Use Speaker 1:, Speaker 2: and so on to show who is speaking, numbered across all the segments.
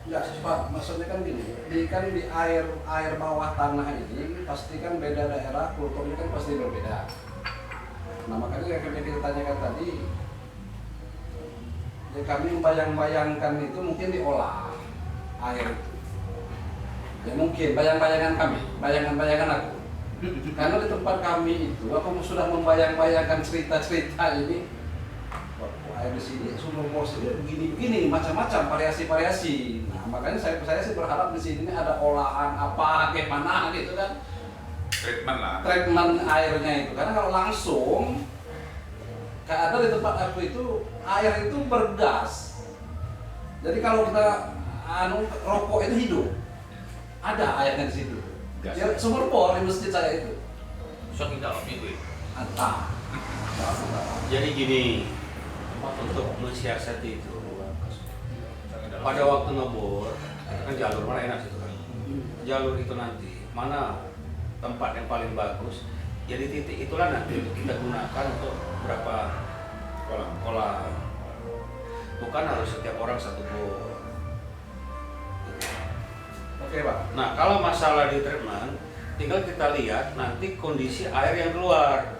Speaker 1: Enggak Pak, maksudnya kan gini, di air bawah tanah ini pasti kan beda daerah, kulturnya kan pasti berbeda. Nah makanya yang kita tanyakan tadi, ya kami membayang-bayangkan itu mungkin diolah air itu. Ya mungkin bayang-bayangan kami, bayangan-bayangan aku. Karena di tempat kami itu, aku sudah membayang-bayangkan cerita-cerita ini. Air di sini sumber bor sini begini-begini macam-macam variasi-variasi. Nah makanya saya sih berharap di sini ada olahan apa gimana gitu kan.
Speaker 2: Treatment lah.
Speaker 1: Treatment airnya itu karena kalau langsung kayak ada di tempat aku itu air itu bergas. Jadi kalau kita rokok itu hidup. Ada airnya di situ.
Speaker 2: Gas.
Speaker 1: Ya, sumber bor di masjid saya itu.
Speaker 3: Saking dalamnya itu.
Speaker 1: Ada.
Speaker 3: Jadi gini, untuk mensiasati itu, pada waktu ngebor, itu kan jalur mana enak situ kan. Jalur itu nanti mana tempat yang paling bagus. Jadi titik itulah nanti kita gunakan untuk berapa kolam. Bukan harus setiap orang satu bor.
Speaker 1: Oke, Pak.
Speaker 3: Nah, kalau masalah di treatment, tinggal kita lihat nanti kondisi air yang keluar.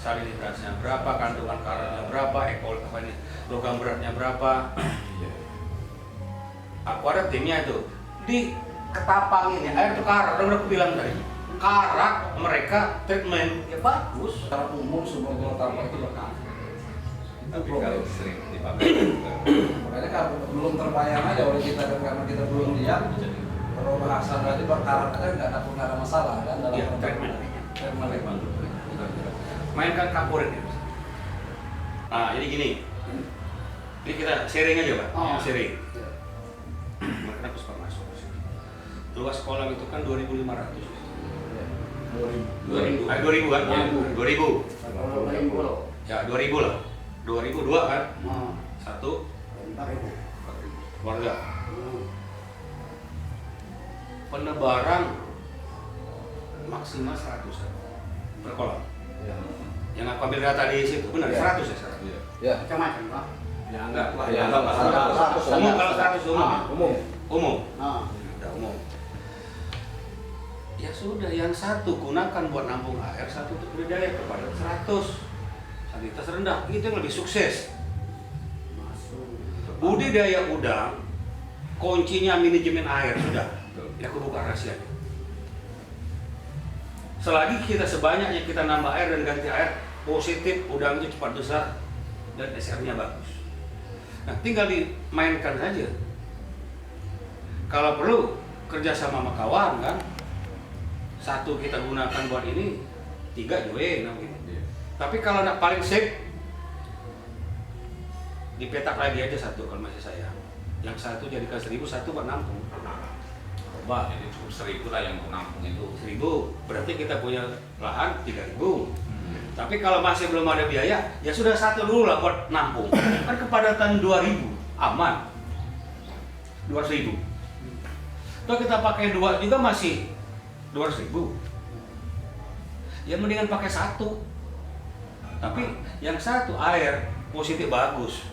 Speaker 3: Salinitasnya berapa, kandungan karatnya berapa, logam beratnya berapa. Aku ada timnya itu. Di Ketapang ini air itu karat, udah aku bilang tadi. Karat mereka treatment ya bagus.
Speaker 1: Secara umum sumber bor tambah itu berkah.
Speaker 2: Tapi kalau sering dipakai
Speaker 1: Makanya kalau belum terbayang aja oleh kita kan karena kita belum lihat. Kalau bahasa tadi berkarat aja nggak ada masalah kan dalam
Speaker 3: Ya, treatment. Mainkan kapur ini. Nah, jadi gini. Ini kita sharing aja, Pak.
Speaker 1: Oh.
Speaker 3: Sharing. Mereka aku suka masuk ke sini. Luas kolam itu kan 2.500. 2000 kan? 2000. Ya, 2000 lah. 2002 kan? Satu keluarga. Penebaran maksimal 100 per kolam. Yang aku ambil data di situ benar 100 ya? 100.
Speaker 1: Ya.
Speaker 4: Macam-macam Pak.
Speaker 2: ya enggak lah,
Speaker 1: Ya,
Speaker 2: ya enggak masalah.
Speaker 1: 100.
Speaker 3: Umum kalau 100 umum. ya?
Speaker 1: Umum.
Speaker 3: Umum.
Speaker 4: Ah.
Speaker 3: Udah umum. Ya sudah, yang satu gunakan buat nampung air, satu untuk budidaya kepada 100. Salinitas rendah, itu yang lebih sukses. Budidaya udang, kuncinya manajemen air sudah. Ya aku buka rahasia. Selagi kita sebanyaknya kita nambah air dan ganti air, positif udang itu cepat besar dan SR-nya bagus. Nah, tinggal dimainkan saja. Kalau perlu kerja sama kawan kan, satu kita gunakan buat ini, 3 join gitu. Tapi kalau nak paling safe, dipetak lagi aja satu kalau masih sayang. Yang satu jadikan 1.000, satu buat nampung. Coba.
Speaker 2: Jadi cukup 1.000 lah yang untuk nampung itu.
Speaker 3: 1.000, berarti kita punya lahan 3.000. Tapi kalau masih belum ada biaya, ya sudah satu dulu lah buat nampung. Kan kepadatan 2.000, aman. 200.000. Kalau kita pakai 2 juga masih 200.000. Ya mendingan pakai satu. Tapi yang satu air positif bagus.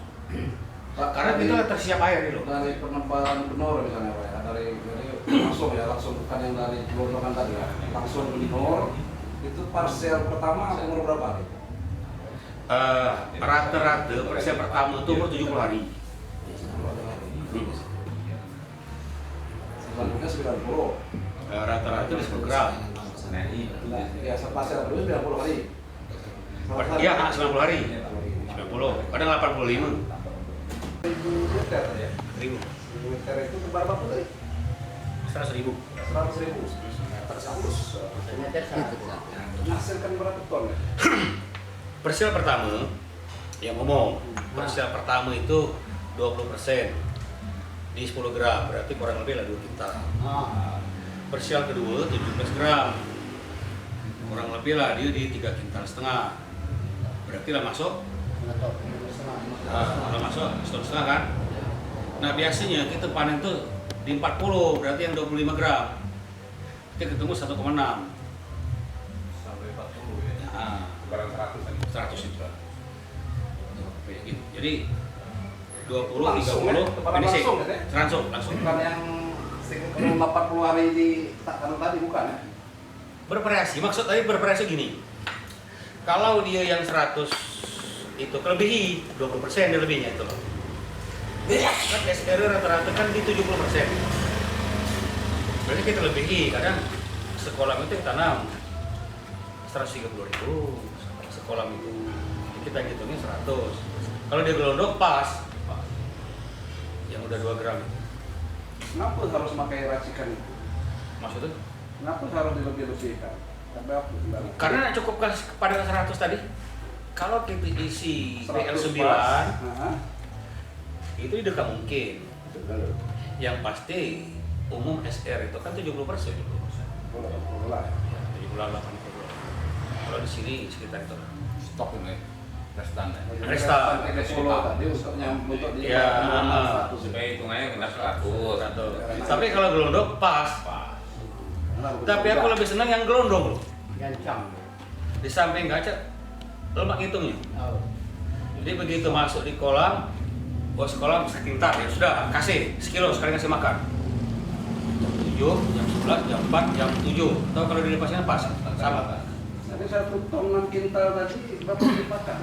Speaker 1: Pak,
Speaker 3: Karena kita tersiap air loh.
Speaker 1: dari penebalan benor misalnya Pak ya, dari langsung bukan yang dari gelondongan tadi ya, langsung benor itu parsial pertama umur berapa hari?
Speaker 3: Rata-rata persiap pertama itu umur 70 hari.
Speaker 1: Selanjutnya 90.
Speaker 3: Rata-rata di 10 gram.
Speaker 2: Nah, itu
Speaker 1: Nah, ya parsial kedua 90 hari.
Speaker 3: Iya, 90 hari. 90, kadang 85.
Speaker 1: 1.000 liter ya.
Speaker 3: 1.000.
Speaker 1: 1.000 liter itu berapa tadi?
Speaker 3: 100.000.
Speaker 1: 100.000 meter 100.
Speaker 4: Meter satu.
Speaker 1: Menghasilkan berapa ton ya?
Speaker 3: Persial pertama yang umum. Persial pertama itu 20% di 10 gram, berarti kurang lebih lah 2 kintal. Persial kedua 17 gram. Kurang lebih lah dia di 3,5 kintal. Berarti lah masuk. Kalau masuk 1,5 kan. Nah, biasanya kita panen tuh di 40, berarti yang 25 gram. Kita ketemu 1,6.
Speaker 2: sampai 40 ya.
Speaker 3: Nah,
Speaker 2: Barang 100 tadi.
Speaker 3: 100 itu. Jadi 20,
Speaker 1: Langsung, ya?
Speaker 3: 30,
Speaker 1: Tepat
Speaker 3: finishing.
Speaker 1: langsung, ya?
Speaker 3: Langsung.
Speaker 1: Bukan yang 80 hari di takaran tadi, bukan ya?
Speaker 3: Bervariasi, maksud tadi bervariasi gini. Kalau dia yang 100 itu kelebihi 20% dia lebihnya itu loh. Kan SR rata-rata kan di 70%. Berarti kita lebihi, kadang sekolah itu kita tanam 130.000, sekolah itu kita hitungnya 100. Kalau dia gelondok pas, yang udah 2 gram.
Speaker 1: Kenapa harus pakai racikan itu?
Speaker 3: Maksudnya?
Speaker 1: Kenapa harus dilebih-lebihkan?
Speaker 3: Karena cukup pada 100 tadi. Kalau kita isi
Speaker 1: 100
Speaker 3: PL9
Speaker 1: pas.
Speaker 3: itu tidak mungkin. Yang pasti umum SR itu kan 70%.
Speaker 1: Boleh lah.
Speaker 3: Ya, 78%. Kalau di sini sekitar itu.
Speaker 2: Stok ini restan ya.
Speaker 3: Restan.
Speaker 1: Pakai solo tadi untuk di
Speaker 3: Ya,
Speaker 2: Supaya hitungannya kena 100.
Speaker 3: Tapi kalau gelondok pas. Tapi aku lebih senang yang gelondong loh.
Speaker 4: Gancang.
Speaker 3: Di samping kaca lemak hitungnya.
Speaker 4: Oh.
Speaker 3: Jadi begitu masuk di kolam, bos kolam saking tar ya sudah kasih sekilo sekali kasih makan. Jam 7, jam 11, jam 4, jam 7. Tahu kalau dilepasnya pas sama.
Speaker 1: Tapi 1 ton 6 kintal tadi berapa dimakan?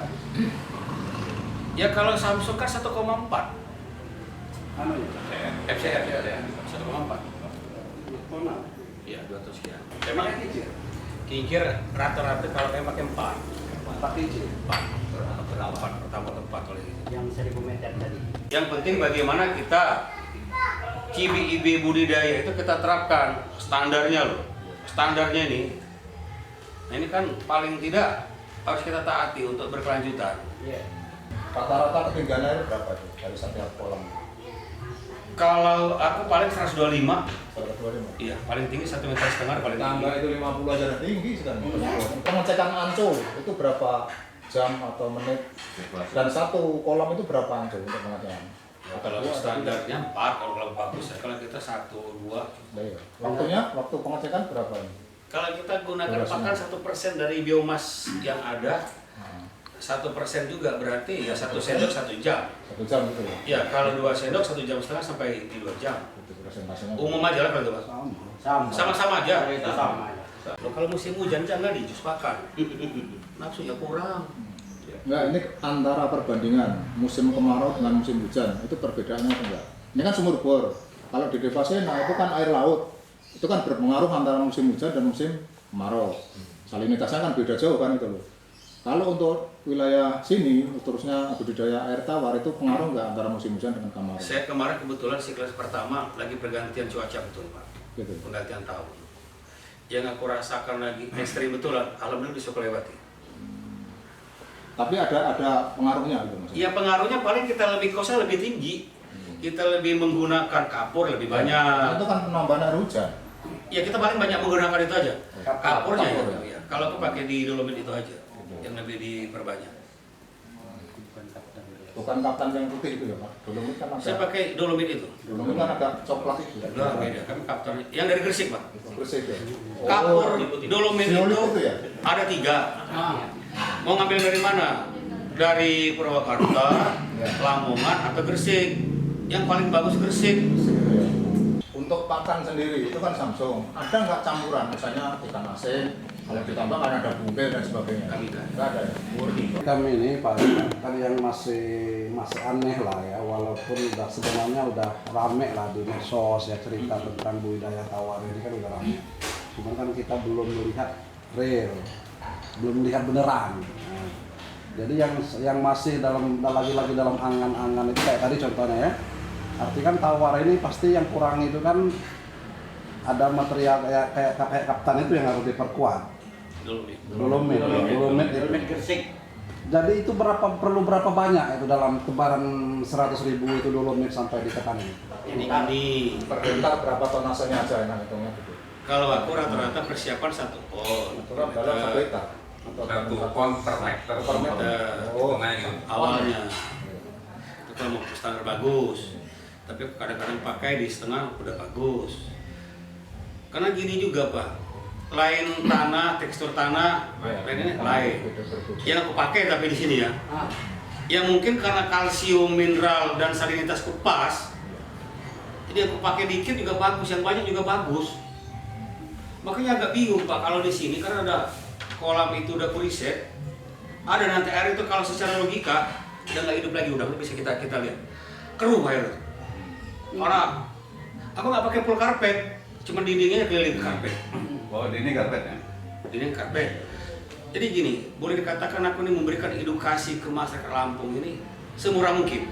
Speaker 3: Ya kalau Samsung kan 1,4.
Speaker 1: Anu ya?
Speaker 3: FCR ya 1,4.
Speaker 1: Tonan.
Speaker 3: Iya 200 sekian.
Speaker 1: Emang
Speaker 3: Memang
Speaker 1: kecil?
Speaker 3: kincir rata-rata kalau kayak pakai 4.
Speaker 1: 4 kecil.
Speaker 3: 4 pertama tempat oleh itu.
Speaker 4: Yang 1000 meter tadi.
Speaker 3: Yang penting bagaimana kita CBIB budidaya itu kita terapkan standarnya loh. Standarnya ini. Nah ini kan paling tidak harus kita taati untuk berkelanjutan.
Speaker 4: Iya.
Speaker 5: Rata-rata ketinggian air berapa tuh dari setiap kolam?
Speaker 3: Kalau aku paling 125,
Speaker 5: 125.
Speaker 3: iya paling tinggi 1,5 meter paling
Speaker 5: Tangga
Speaker 3: tinggi.
Speaker 5: itu 50 aja udah tinggi sekarang. Pengecekan anco itu berapa jam atau menit? Dan satu kolam itu berapa anco untuk pengecekan?
Speaker 3: Kalau standarnya 4, kalau bagus ya. Kalau kita 1, 2.
Speaker 5: Nah, iya. Waktunya, waktu pengecekan berapa ini?
Speaker 3: Kalau kita gunakan
Speaker 5: Durasinya.
Speaker 3: pakan 1% dari biomas yang ada,
Speaker 5: Nah,
Speaker 3: 1% juga berarti ya 1 sendok 1 jam.
Speaker 5: 1 jam gitu ya?
Speaker 3: Ya kalau 2 sendok 1,5 jam sampai 2 jam.
Speaker 5: Itu presentasinya.
Speaker 3: Umum aja lah kalau itu Pak.
Speaker 1: Sama.
Speaker 3: Sama-sama aja.
Speaker 4: Itu sama.
Speaker 3: Loh, kalau musim hujan jangan di jus pakan. Nafsunya kurang.
Speaker 5: Enggak, ini antara perbandingan musim kemarau dengan musim hujan, itu perbedaannya apa enggak? Ini kan sumur bor. Kalau di Devasena itu kan air laut. Itu kan berpengaruh antara musim hujan dan musim kemarau. Salinitasnya kan beda jauh kan itu loh. Kalau untuk wilayah sini, terusnya budidaya air tawar itu pengaruh nggak antara musim hujan dengan kemarau?
Speaker 3: Saya kemarin kebetulan siklus pertama lagi pergantian cuaca betul Pak.
Speaker 5: Gitu.
Speaker 3: Pergantian tahun. Yang aku rasakan lagi ekstrim betul, alhamdulillah bisa kelewati.
Speaker 5: Tapi ada pengaruhnya gitu maksudnya.
Speaker 3: Iya pengaruhnya paling kita lebih kosnya lebih tinggi. Kita lebih menggunakan kapur lebih banyak.
Speaker 5: Itu kan penambahan air hujan.
Speaker 3: Ya kita paling banyak menggunakan itu aja. Kapurnya
Speaker 5: Kapur,
Speaker 3: ya. Ya. Kalau aku pakai di dolomit itu aja. Yang lebih diperbanyak.
Speaker 5: Bukan kaptan yang putih itu ya Pak. Dolomit kan
Speaker 3: Saya
Speaker 5: ada.
Speaker 3: pakai dolomit itu.
Speaker 5: Dolomit kan agak coklat itu.
Speaker 3: Nah, beda. Kami kapten yang dari Gresik Pak.
Speaker 5: Bersih ya.
Speaker 3: Kapur dolomit
Speaker 5: Violet
Speaker 3: itu
Speaker 5: itu ya?
Speaker 3: ada 3. Mau ngambil dari mana? Dari Purwakarta, Lamongan, atau Gresik. Yang paling bagus Gresik.
Speaker 5: Untuk pakan sendiri itu kan Samsung. Ada nggak campuran misalnya ikan asin, kalau ditambah kan ada bungkel dan sebagainya.
Speaker 3: Kami kan.
Speaker 5: Nggak ada ya. Murni.
Speaker 1: Kami ini Pak kan yang masih aneh lah ya, walaupun udah sebenarnya udah rame lah di medsos ya cerita tentang budidaya tawar ini kan udah rame. Cuman kan kita belum melihat real, belum melihat beneran. Nah, jadi yang masih lagi dalam angan-angan itu kayak tadi contohnya ya. Arti kan tawar ini pasti yang kurang itu kan ada material kayak kaptan itu yang harus diperkuat. Dolomit itu.
Speaker 4: Gresik.
Speaker 1: Jadi itu perlu berapa banyak itu dalam tebaran 100.000 itu dolomit sampai di tekan ini?
Speaker 3: Ini
Speaker 5: Per hektar berapa tonasenya aja enak hitungnya gitu.
Speaker 3: kalau aku rata-rata persiapan 1 pon.
Speaker 5: Aturan dalam 1 hektar. Atau
Speaker 2: 1 ton per meter.
Speaker 5: Per meter.
Speaker 2: Oh,
Speaker 3: Awalnya itu kalau mau standar bagus, tapi kadang-kadang pakai di setengah udah bagus. Karena gini juga Pak, lain tanah, tekstur tanah, lain ini lain. Yang aku pakai tapi di sini ya, yang mungkin karena kalsium, mineral, dan salinitas pas, jadi aku pakai dikit juga bagus, yang banyak juga bagus. Makanya agak bingung Pak kalau di sini karena ada kolam itu udah riset, ada nanti air itu kalau secara logika udah nggak hidup lagi, udah bisa kita lihat keruh air itu. Karena aku nggak pakai full karpet, cuma dindingnya keliling karpet.
Speaker 2: Oh, ini karpetnya.
Speaker 3: Dinding karpet. Jadi gini, boleh dikatakan aku ini memberikan edukasi ke masyarakat Lampung ini semurah mungkin.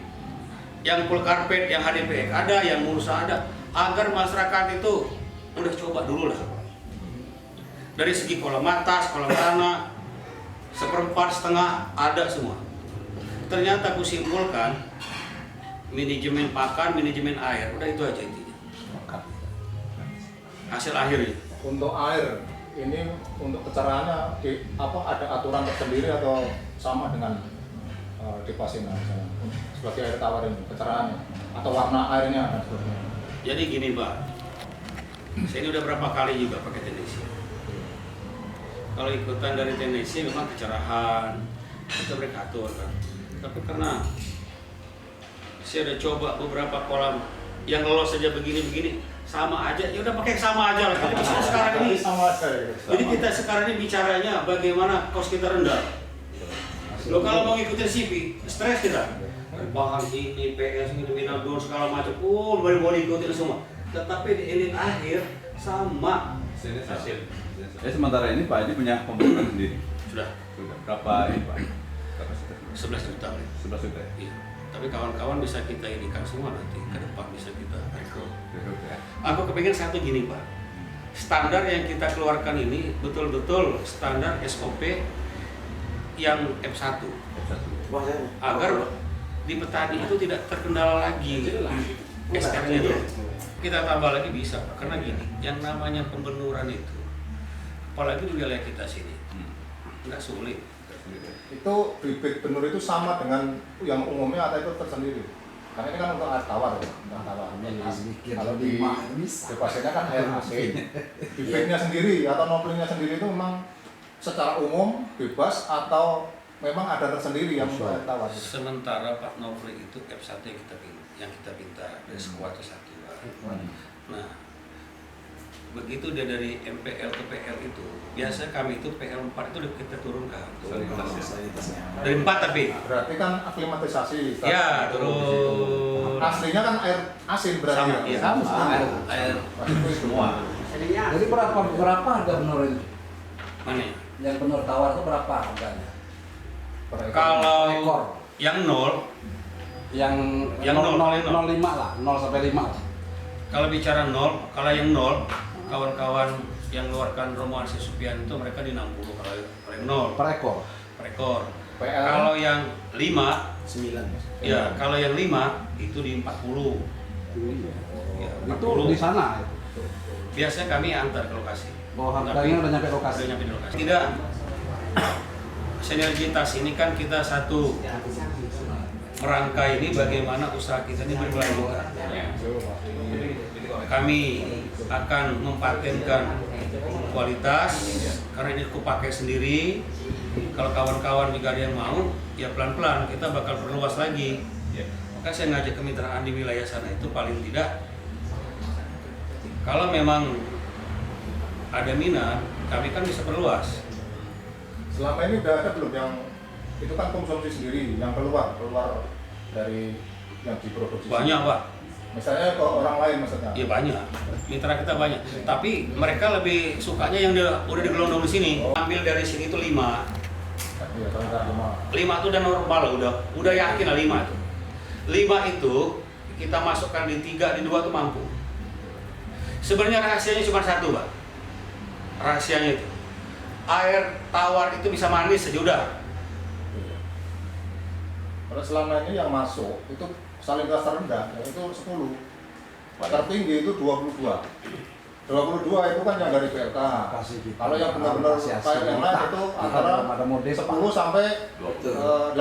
Speaker 3: Yang full karpet, yang HDPX ada, yang Musa ada, agar masyarakat itu udah coba dulu lah. Dari segi kolam atas, kolam tanah, seperempat, setengah, ada semua. Ternyata aku simpulkan, manajemen pakan, manajemen air, udah itu aja intinya. Hasil akhirnya.
Speaker 5: Untuk air ini untuk kecerahannya ada aturan tersendiri atau sama dengan di Pasina misalnya sebagai air tawar ini kecerahannya atau warna airnya dan sebagainya.
Speaker 3: Jadi gini Pak, saya ini udah berapa kali juga pakai tendensi. Kalau ikutan dari tendensi memang kecerahan, kita mereka atur kan. Tapi karena saya udah coba beberapa kolam yang lolos saja begini-begini, sama aja, ya udah pakai sama aja lah. Jadi kita sekarang ini,
Speaker 5: sama aja ya.
Speaker 3: jadi kita sekarang ini bicaranya bagaimana kos kita rendah. Lo kalau mau ngikutin CV, stres kita. Bahan ini, PS ini, minal don segala macam, baru ikutin semua. Tetapi di ending akhir sama.
Speaker 2: Hasil. Sementara ini Pak Haji punya pembangunan sendiri.
Speaker 3: Sudah
Speaker 2: Sudah. Berapa ini Pak? Kapasitas?
Speaker 3: 11 juta.
Speaker 2: 11 juta ya?
Speaker 3: Iya. Tapi kawan-kawan bisa kita inikan semua nanti ke depan bisa kita rekrut.
Speaker 2: Ya.
Speaker 3: Aku kepengen satu gini Pak, standar yang kita keluarkan ini betul-betul standar SOP yang F1 agar di petani itu tidak terkendala lagi SR-nya itu. Kita tambah lagi bisa Pak, karena gini, yang namanya pembenuran itu, apalagi di wilayah kita sini, nggak sulit.
Speaker 5: Itu bibit benur itu sama dengan yang umumnya atau itu tersendiri? Karena ini kan untuk air tawar ya, untuk tawar. Kalau di Pasina kan air asin. Bibitnya sendiri atau noplingnya sendiri itu memang secara umum bebas atau memang ada tersendiri yang untuk air tawar?
Speaker 3: Sementara Pak Nofri itu F1 yang kita pinta dari sekuat ke 1. Nah, begitu dia dari MPL ke PL itu, biasa kami itu PL 4 itu kita turunkan. Dari 4 tapi.
Speaker 5: Berarti kan aklimatisasi.
Speaker 3: Ya, turun.
Speaker 5: Aslinya kan air asin berarti.
Speaker 3: Sama, iya.
Speaker 2: Air
Speaker 5: Itu semua.
Speaker 1: Jadi berapa harga benur itu?
Speaker 3: Mana?
Speaker 1: Yang benur tawar itu berapa harganya?
Speaker 3: Kalau
Speaker 1: ekor.
Speaker 3: yang 0,
Speaker 1: Yang
Speaker 3: 0,
Speaker 1: 0,5 lah, 0 sampai 5 lah.
Speaker 3: kalau bicara 0, kalau yang 0, kawan-kawan yang keluarkan rombongan si Supian itu mereka di 60 kalau yang 0
Speaker 1: Per ekor.
Speaker 3: per ekor.
Speaker 5: PL
Speaker 3: Kalau yang 5,
Speaker 4: 9.
Speaker 3: ya kalau yang 5 itu di 40. Ya,
Speaker 1: Itu
Speaker 3: 40.
Speaker 1: di sana.
Speaker 3: Biasanya kami antar ke lokasi.
Speaker 1: Oh,
Speaker 3: Tapi
Speaker 1: harganya udah nyampe lokasi.
Speaker 3: udah nyampe di lokasi. Tidak. Sinergitas ini kan kita satu merangkai ini bagaimana usaha kita ini berkelanjutan. Kami akan mempatenkan kualitas karena ini aku pakai sendiri. Kalau kawan-kawan juga ada yang mau, ya pelan-pelan kita bakal perluas lagi. Maka saya ngajak kemitraan di wilayah sana itu paling tidak, kalau memang ada minat, kami kan bisa perluas.
Speaker 5: selama ini udah ada belum yang itu kan konsumsi sendiri yang keluar dari yang diproduksi?
Speaker 3: Banyak Pak.
Speaker 5: Misalnya ke orang lain maksudnya?
Speaker 3: Iya banyak, mitra kita banyak. Tapi mereka lebih sukanya yang udah digelondong di sini. Ambil dari sini itu 5.
Speaker 5: Iya, sekitar 5.
Speaker 3: 5 itu udah normal, udah yakin lah 5 itu. 5 itu kita masukkan di 3, di 2 itu mampu. Sebenarnya rahasianya cuma satu Pak. Rahasianya itu air tawar itu bisa manis saja udah.
Speaker 5: Kalau selama ini yang masuk itu salinitas terendah itu 10. Tertinggi itu 22. 22 itu kan yang dari PLK. Kalau yang benar-benar kayak yang lain itu antara 10 sampai 18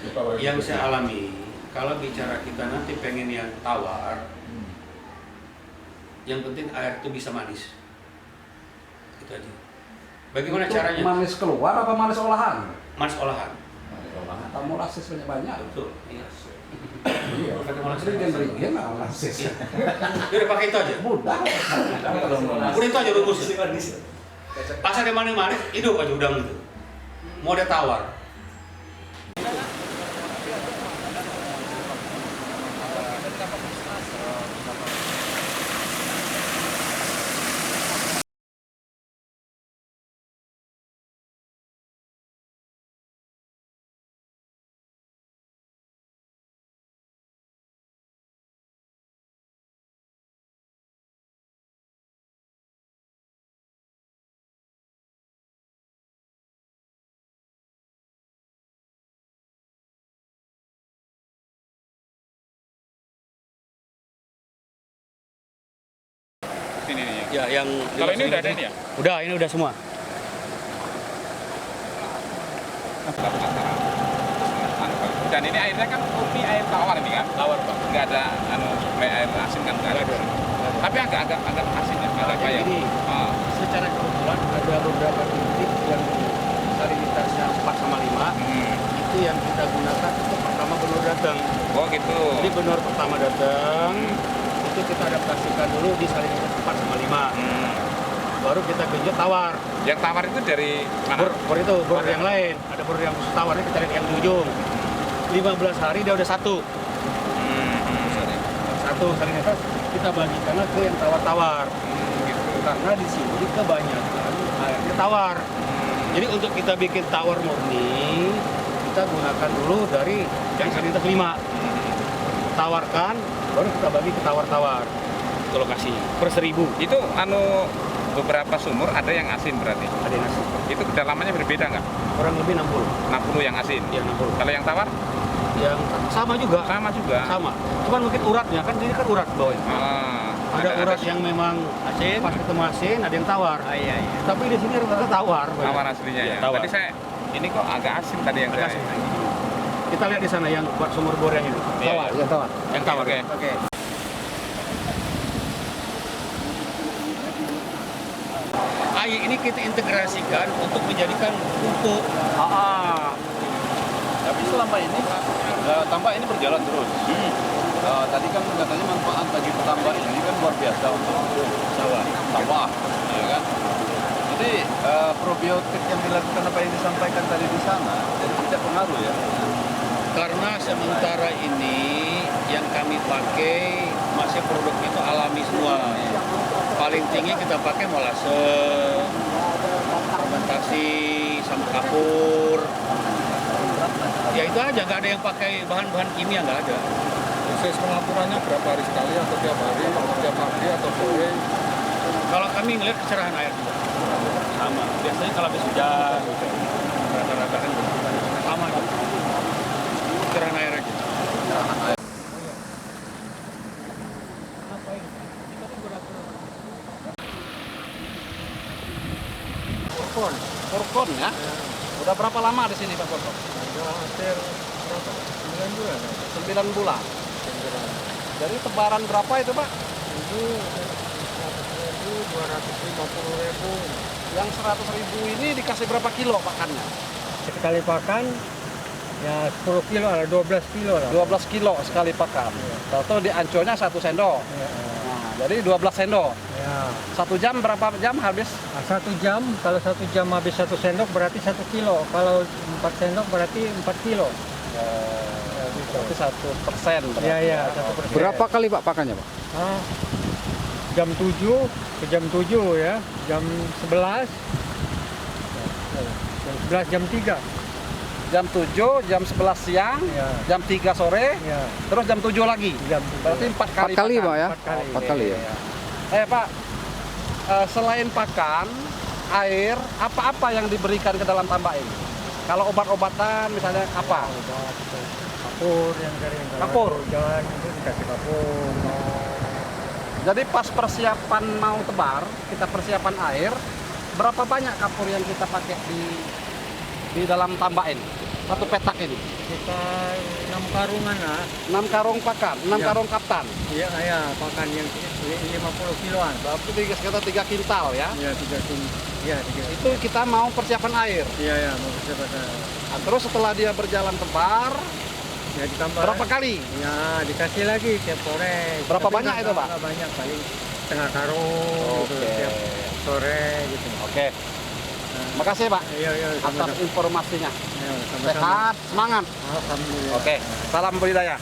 Speaker 5: di bawah itu.
Speaker 3: Yang saya alami, kalau bicara kita nanti pengen yang tawar, yang penting air itu bisa manis. Itu aja. Bagaimana
Speaker 1: Itu
Speaker 3: caranya?
Speaker 1: manis keluar apa manis olahan?
Speaker 3: Manis olahan. lapangan.
Speaker 1: Tamu lasis banyak-banyak.
Speaker 3: Betul. Iya.
Speaker 1: Iya. Regen lasis.
Speaker 3: Udah pakai itu aja.
Speaker 1: Mudah.
Speaker 3: Udah itu aja rumus. Pasar di mana-mana hidup aja udang itu. Mau dia tawar.
Speaker 2: Ini nih.
Speaker 3: Ya, yang
Speaker 2: Kalau ini udah ada ini ya?
Speaker 3: Udah, ini udah semua.
Speaker 2: Dan ini airnya kan murni air tawar ini kan? Tawar Pak. Nggak ada suplai air asin kan? Nggak ada. Tapi agak asin ya, agak kayak.
Speaker 3: Jadi, secara kebetulan ada beberapa titik yang salinitasnya 4/5. Itu yang kita gunakan untuk pertama benur datang.
Speaker 2: Oh gitu.
Speaker 3: Jadi benur pertama datang, itu kita adaptasikan dulu di salinitas 4/5. Baru kita genjot tawar.
Speaker 2: Yang tawar itu dari mana?
Speaker 3: Bor itu, bor yang lain. Ada bor yang khusus tawar, ini kita lihat yang di ujung. 15 hari dia udah satu. Satu salinitas kita bagikan ke yang tawar-tawar.
Speaker 2: Gitu.
Speaker 3: Karena di sini kebanyakan airnya tawar. Jadi untuk kita bikin tawar murni, kita gunakan dulu dari yang salinitas 5. Tawarkan, baru kita bagi ke tawar-tawar. Ke lokasi per 1000.
Speaker 2: Itu beberapa sumur ada yang asin berarti.
Speaker 3: Ada yang nasi.
Speaker 2: Itu kedalamannya berbeda nggak?
Speaker 3: Kurang lebih 60.
Speaker 2: 60 yang asin.
Speaker 3: Ya 60.
Speaker 2: Kalau yang tawar?
Speaker 3: Yang sama juga.
Speaker 2: Sama juga.
Speaker 3: Sama. Cuman mungkin uratnya kan ini kan urat bawahnya. Ada urat yang memang asin, pas ketemu asin, ada yang tawar. Iya. Tapi di sini rata-rata tawar.
Speaker 2: Tawar aslinya ya.
Speaker 3: Tawar.
Speaker 2: Tadi ini kok agak asin tadi yang
Speaker 3: Agak
Speaker 2: saya.
Speaker 3: asin. Kita lihat di sana yang buat sumur bor yang ini.
Speaker 2: Iya,
Speaker 3: Yang tawar. Yang tawar.
Speaker 2: Oke.
Speaker 3: Air ini kita integrasikan untuk menjadikan pupuk.
Speaker 4: Tapi selama ini tambak ini berjalan terus. Tadi kan katanya manfaat bagi petambak ini kan luar biasa untuk sawah, ya kan? Jadi probiotik yang dilakukan apa yang disampaikan tadi di sana, jadi tidak pengaruh ya.
Speaker 3: Karena sementara ini yang kami pakai masih produknya itu alami semua. Paling tinggi kita pakai molase, fermentasi, sama kapur. Ya itu aja, nggak ada yang pakai bahan-bahan kimia, nggak ada.
Speaker 5: Proses pengapurannya berapa hari sekali atau tiap hari atau tiap pagi atau sore?
Speaker 3: Kalau kami ngelihat kecerahan air juga sama. Biasanya kalau habis hujan, rata-rata kan sama gitu. Kecerahan air aja.
Speaker 1: Porkon ya? Udah berapa lama di sini Pak Porkon?
Speaker 5: Hampir berapa? 9 bulan.
Speaker 1: 9 bulan. Dari tebaran berapa itu Pak?
Speaker 5: Itu 250.000.
Speaker 1: Yang 100.000 ini dikasih berapa kilo pakannya?
Speaker 6: Sekali pakan ya 10 kilo lah, 12 kilo lah.
Speaker 1: 12 kilo sekali pakan. Tahu di anconya 1 sendok.
Speaker 6: Ya,
Speaker 1: Nah, jadi 12 sendok.
Speaker 6: ya.
Speaker 1: 1 jam berapa jam habis?
Speaker 6: Nah, 1 jam, kalau 1 jam habis 1 sendok berarti 1 kilo. Kalau 4 sendok berarti 4 kilo. Ya, gitu.
Speaker 1: Berarti 1%.
Speaker 6: Ya, ya, 1%.
Speaker 4: Berapa kali Pak pakannya Pak?
Speaker 6: Ah, jam 7 ke jam 7 ya, jam 11, jam 11, jam 3.
Speaker 1: Jam 7, jam 11 siang,
Speaker 6: Ya.
Speaker 1: jam 3 sore,
Speaker 6: Ya,
Speaker 1: terus jam 7 lagi.
Speaker 6: jam
Speaker 1: Berarti 4 kali.
Speaker 4: 4 kali
Speaker 1: pakan.
Speaker 4: Pak ya?
Speaker 6: 4 kali.
Speaker 4: 4 kali ya?
Speaker 1: Pak, selain pakan, air, apa-apa yang diberikan ke dalam tambak ini? Kalau obat-obatan misalnya apa?
Speaker 6: Obat, kapur yang sering. Kalau
Speaker 1: Kapur?
Speaker 6: hujan itu dikasih kapur.
Speaker 1: Jadi pas persiapan mau tebar, kita persiapan air, berapa banyak kapur yang kita pakai di dalam tambak ini? satu petak ini?
Speaker 6: Sekitar 6 karungan lah.
Speaker 1: 6 karung pakan, 6
Speaker 6: Ya.
Speaker 1: karung kaptan.
Speaker 6: Iya, ya, pakan yang 50 kiloan.
Speaker 1: Berarti sekitar 3 kintal ya.
Speaker 6: Iya, 3 kilo. Iya, 3
Speaker 1: Itu kita mau persiapan air.
Speaker 6: Iya, ya, mau siapa
Speaker 1: Nah, terus setelah dia berjalan tebar,
Speaker 6: ya ditambah.
Speaker 1: berapa kali?
Speaker 6: Ya, dikasih lagi tiap sore.
Speaker 1: Berapa
Speaker 6: Tapi
Speaker 1: banyak itu, Pak?
Speaker 6: nggak banyak, paling setengah karung gitu,
Speaker 1: Oke.
Speaker 6: tiap sore gitu.
Speaker 1: Oke. Makasih Pak
Speaker 6: Iya, iya,
Speaker 1: atas
Speaker 6: sama-sama.
Speaker 1: informasinya.
Speaker 6: Ya, sama-sama.
Speaker 1: Sehat, semangat.
Speaker 6: Alhamdulillah.
Speaker 1: Oke, salam budidaya.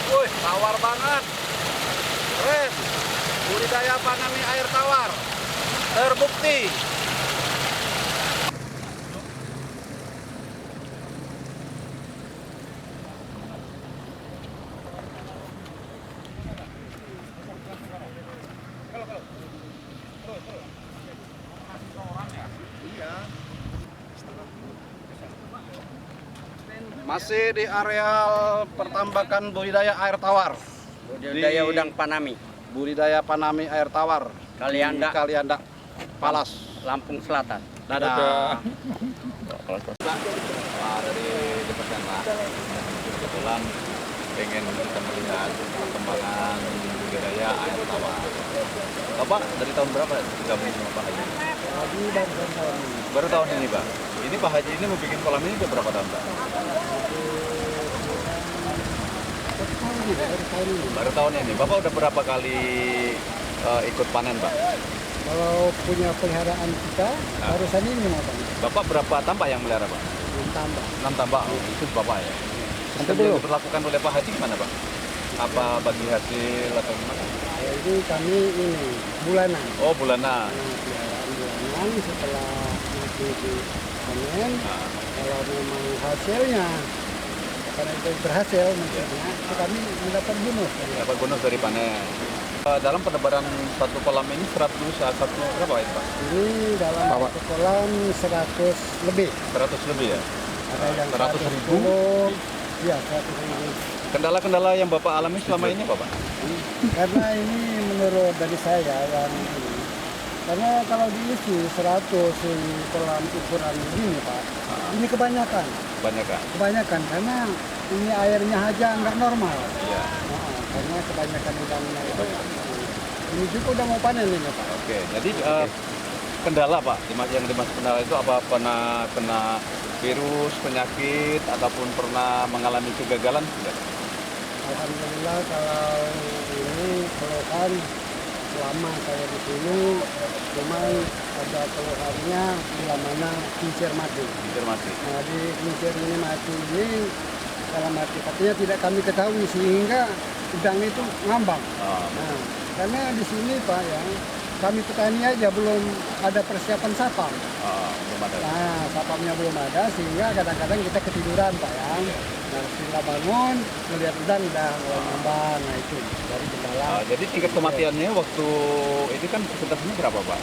Speaker 1: Wih, tawar banget. Keren. Budidaya Panami air tawar. Terbukti. Masih di areal pertambakan budidaya air tawar.
Speaker 7: Budidaya
Speaker 1: Di-
Speaker 7: udang Panami,
Speaker 1: Budidaya Panami air tawar.
Speaker 7: Kalianda.
Speaker 1: Di Kalianda, Palas.
Speaker 7: Lampung Selatan.
Speaker 1: Dadah.
Speaker 4: Dari Departemen kebetulan pengen kita melihat perkembangan budidaya air tawar. Bapak dari tahun berapa gabung sama Pak Haji? Baru tahun ini Pak. Ini Pak Haji ini mau bikin kolam ini udah berapa tahun Pak? Baru tahun ini. Bapak udah berapa kali ikut panen Pak?
Speaker 6: Kalau punya peliharaan kita, barusan ini mau Bang.
Speaker 4: Bapak berapa tambak yang melihara Pak?
Speaker 6: Tambah.
Speaker 4: 6 tambak, oh, itu Bapak ya. Sistem yang diberlakukan oleh Pak Haji gimana Pak? Apa bagi hasil atau gimana?
Speaker 6: Jadi kami ini bulanan.
Speaker 4: Oh bulanan.
Speaker 6: Peliharaan bulanan setelah nanti dipanen. Kalau memang hasilnya karena itu berhasil maksudnya, itu kami mendapat bonus.
Speaker 4: Dapat bonus dari panen. Dalam penebaran satu kolam ini 100 satu berapa itu Pak?
Speaker 6: Ini dalam satu kolam 100 lebih.
Speaker 4: 100 lebih ya?
Speaker 6: Ada yang
Speaker 4: 100.000?
Speaker 6: 110, iya 100.000.
Speaker 4: Kendala-kendala yang Bapak alami selama ini apa Pak?
Speaker 6: Karena ini menurut dari saya yang ini. Karena kalau diisi 100 ini kolam ukuran ini Pak, ini kebanyakan.
Speaker 4: Banyak Kak?
Speaker 6: Kebanyakan karena ini airnya aja nggak normal.
Speaker 4: Iya.
Speaker 6: Karena kebanyakan udangnya itu. Ini juga udah mau panen ini Pak.
Speaker 4: Oke, jadi kendala Pak, yang dimaksud kendala itu apa? Pernah kena virus, penyakit, ataupun pernah mengalami kegagalan tidak?
Speaker 6: Alhamdulillah kalau ini keluhan selama saya di sini cuman ada keluhannya bila mana kincir mati.
Speaker 4: Konfirmasi.
Speaker 6: Nah di kincir ini mati ini dalam arti katanya tidak kami ketahui sehingga udang itu ngambang.
Speaker 4: Oh,
Speaker 6: Nah karena di sini Pak ya kami petani aja belum ada persiapan sapam.
Speaker 4: belum ada.
Speaker 6: Nah sapamnya belum ada sehingga kadang-kadang kita ketiduran Pak ya. Nah setelah bangun melihat udang udah mulai ngambang. Nah itu dari kendala.
Speaker 4: Jadi tingkat kematiannya waktu itu kan persentasenya berapa Pak?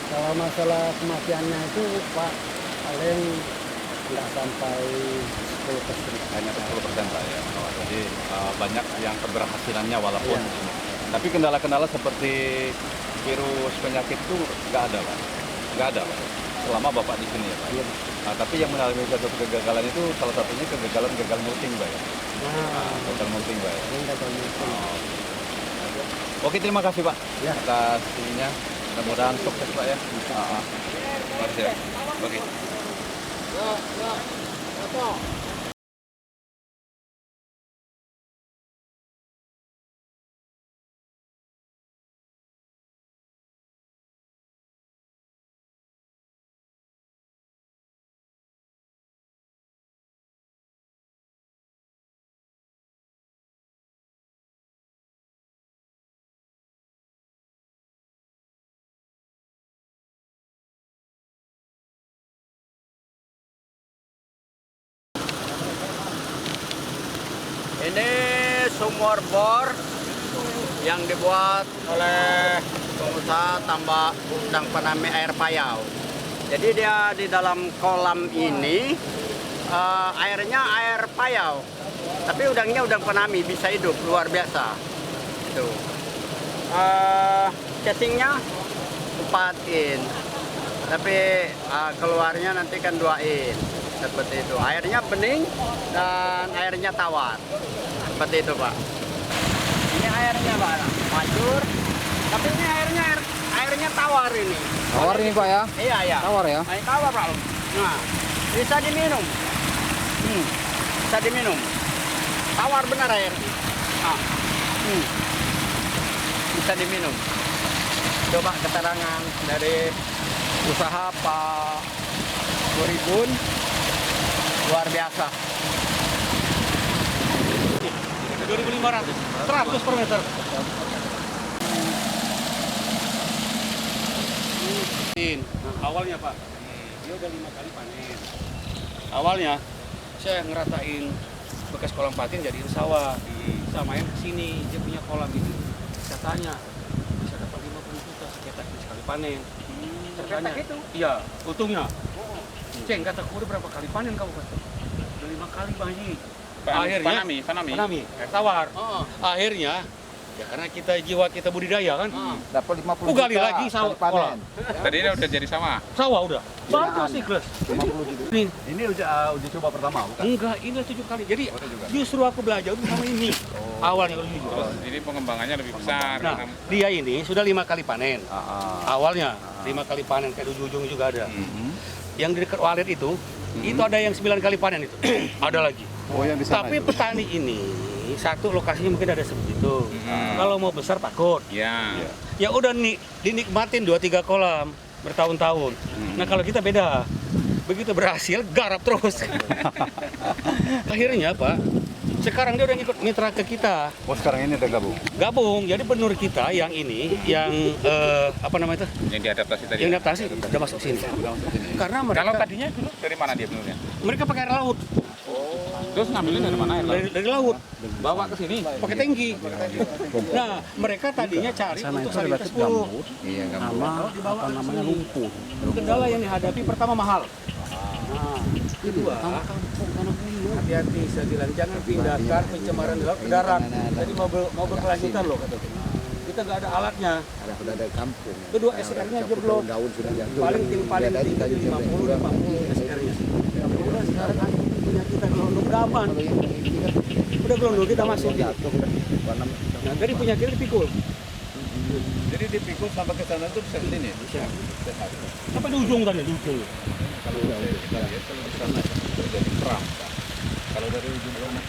Speaker 6: Kalau masalah kematiannya itu Pak paling nggak sampai 10%.
Speaker 4: Hanya 10% Pak ya. Oh, jadi banyak yang keberhasilannya walaupun tapi kendala-kendala seperti virus penyakit itu nggak ada Pak? Nggak ada Pak? Selama Bapak di sini ya Pak?
Speaker 6: Iya.
Speaker 4: Nah, tapi yang mengalami satu kegagalan itu salah satunya kegagalan gagal molting Pak ya?
Speaker 6: Nah,
Speaker 4: Gagal molting Pak ya?
Speaker 6: ini nggak tahu itu.
Speaker 4: Oke, terima kasih Pak
Speaker 6: Ya.
Speaker 4: atas ininya. Mudah-mudahan sukses Pak ya. Terima kasih ya. Oke.
Speaker 7: Ini sumur bor yang dibuat oleh pengusaha tambak udang Panami air payau. Jadi dia di dalam kolam ini airnya air payau, tapi udangnya udang Panami bisa hidup luar biasa. Itu. casingnya 4 in, tapi keluarnya nanti kan 2 in, seperti itu. Airnya bening dan airnya tawar, seperti itu Pak. Ini airnya Pak, mancur, tapi ini airnya tawar ini.
Speaker 8: Tawar ini Pak ya?
Speaker 7: Iya ya.
Speaker 8: Tawar ya?
Speaker 7: Air tawar Pak. Nah, bisa diminum. Bisa diminum. Tawar benar air. Nah. Bisa diminum. Coba keterangan dari usaha Pak Buribun, luar biasa.
Speaker 3: 2.500, 100 per meter. Awalnya Pak, dia udah 5 kali panen. Awalnya saya ngeratain bekas kolam patin jadiin sawah. Samain ke sini, dia punya kolam ini. Saya tanya, bisa dapat 50 juta sekitar sekali panen. Tertanya, itu? Iya, untungnya. Ceng, kataku udah berapa kali panen kamu kata? Udah 5 kali Bang Haji. Akhirnya Panami, air tawar. Akhirnya ya karena jiwa kita budidaya kan.
Speaker 8: Dapat 50
Speaker 3: Aku gali
Speaker 8: juta
Speaker 3: lagi sawah.
Speaker 8: sekali panen.
Speaker 2: Tadi ini udah jadi sawah.
Speaker 3: Sawah udah. Bagus ikhlas.
Speaker 8: 50 juta.
Speaker 3: Ini
Speaker 4: Uji coba pertama, bukan?
Speaker 3: enggak, ini 7 kali. Jadi justru aku belajar sama ini. Awalnya kalau jujur.
Speaker 2: Terus ini pengembangannya lebih besar.
Speaker 3: Nah, dia ini sudah 5 kali panen. Awalnya 5 kali panen, kayak di ujung juga ada. Yang di dekat walet itu ada yang 9 kali panen itu. Ada lagi.
Speaker 8: Oh, yang di sana
Speaker 3: Tapi
Speaker 8: itu.
Speaker 3: petani ini satu lokasinya mungkin ada seperti itu. Kalau mau besar takut.
Speaker 2: Ya.
Speaker 3: Ya udah dinikmatin 2-3 kolam bertahun-tahun. Nah kalau kita beda, begitu berhasil garap terus. Akhirnya Pak, sekarang dia udah ngikut mitra ke kita.
Speaker 8: Oh, sekarang ini udah gabung.
Speaker 3: Gabung, jadi penur kita yang ini, yang apa namanya itu?
Speaker 2: Yang diadaptasi tadi.
Speaker 3: Yang adaptasi udah masuk sini. Karena mereka,
Speaker 2: Kalau tadinya dulu dari mana dia penurnya?
Speaker 3: mereka pakai air laut,
Speaker 2: Terus ngambilnya dari mana air?
Speaker 3: dari laut,
Speaker 2: Bawa ke sini.
Speaker 3: pakai tangki. Nah mereka tadinya cari untuk salinitas buruk.
Speaker 8: Iya,
Speaker 3: Kalau dibawa apa namanya lumpur. Kendala yang dihadapi pertama mahal. Nah, kedua, hati-hati saya bilang jangan pindahkan pencemaran laut ke darat. Jadi mau berkelanjutan loh kata kita nggak ada alatnya.
Speaker 8: Sudah ada kampung.
Speaker 3: Kedua SR-nya jeblok.
Speaker 8: Daun sudah jatuh.
Speaker 3: Paling tinggi 50 SR-nya. Udah sekarang kan punya kita gelondong aman. Udah gelondong kita masuk. Nah, jadi punya kita dipikul.
Speaker 4: Jadi dipikul sampai ke sana tuh bisa ke sini.
Speaker 3: Sampai di ujung tadi, di ujung.
Speaker 4: Kalau di sana sudah jadi perang. Kalau dari ujung ke sana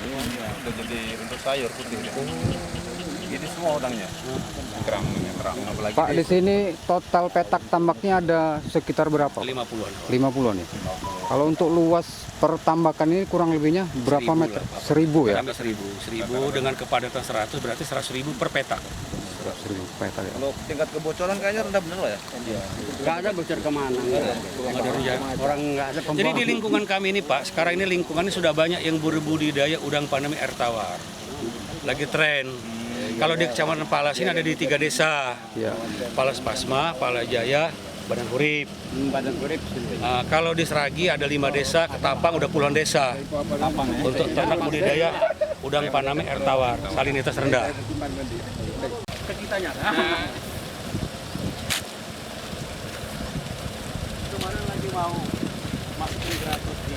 Speaker 4: udah jadi untuk sayur putih. Ini semua udangnya. Kerang. Apalagi
Speaker 8: Pak, di sini total petak tambaknya ada sekitar berapa?
Speaker 3: 50-an.
Speaker 8: 50-an ya. Kalau untuk luas pertambakan ini kurang lebihnya berapa
Speaker 3: 1000
Speaker 8: meter?
Speaker 3: lah.
Speaker 8: 1000 ya?
Speaker 3: Sampai 1000 dengan kepadatan 100 berarti 100.000 per petak.
Speaker 8: 1000 petak ya.
Speaker 4: kalau tingkat kebocoran kayaknya rendah bener lah ya.
Speaker 7: Nggak ada bocor kemana.
Speaker 3: Nggak ada rujuk.
Speaker 7: Orang nggak ada
Speaker 3: Jadi di lingkungan kami ini Pak, sekarang ini lingkungannya sudah banyak yang berbudidaya udang panami air tawar. Lagi tren. Kalau di Kecamatan Palas ini ada di 3 desa.
Speaker 8: Iya.
Speaker 3: Palas Pasma, Palajaya, Badan Urip.
Speaker 7: badan kurip.
Speaker 3: Nah, kalau di Seragi ada 5 desa, Ketapang udah puluhan desa. Untuk ternak budidaya udang panami air tawar, salinitas rendah. Ke kitanya. Kemarin lagi mau masukin 100 di